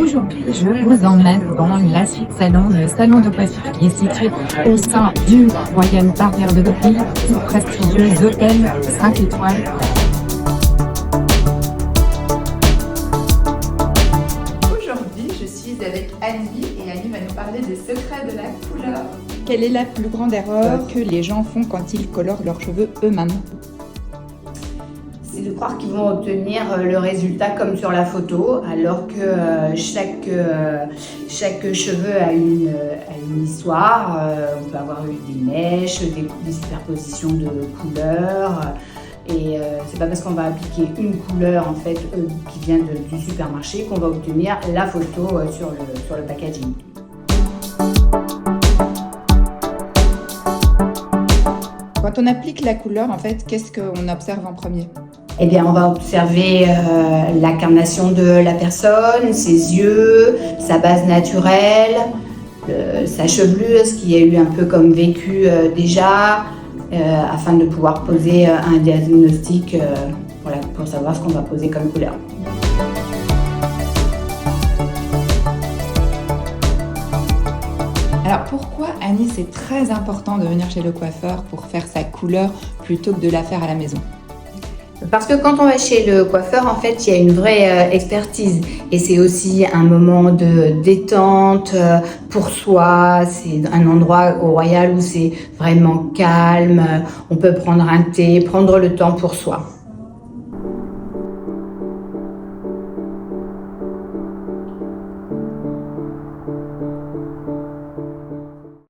Aujourd'hui, je vous emmène dans la suite salon, le salon de coiffure qui est situé au sein du Royal Barbier de Deauville, du prestigieux hôtel 5 étoiles. Aujourd'hui, je suis avec Annie et Annie va nous parler des secrets de la couleur. Quelle est la plus grande erreur que les gens font quand ils colorent leurs cheveux eux-mêmes? C'est de croire qu'ils vont obtenir le résultat comme sur la photo, alors que chaque cheveu a une histoire. On peut avoir des mèches, des superpositions de couleurs. Et c'est pas parce qu'on va appliquer une couleur en fait qui vient du supermarché qu'on va obtenir la photo sur le packaging. Quand on applique la couleur, en fait, qu'est-ce qu'on observe en premier? Eh bien, on va observer l'incarnation de la personne, ses yeux, sa base naturelle, sa chevelure, ce qu'il y a eu un peu comme vécu déjà, afin de pouvoir poser un diagnostic pour savoir ce qu'on va poser comme couleur. Alors pourquoi, Annie, c'est très important de venir chez le coiffeur pour faire sa couleur plutôt que de la faire à la maison? Parce que quand on va chez le coiffeur, en fait, il y a une vraie expertise. Et c'est aussi un moment de détente pour soi. C'est un endroit au Royal où c'est vraiment calme. On peut prendre un thé, prendre le temps pour soi.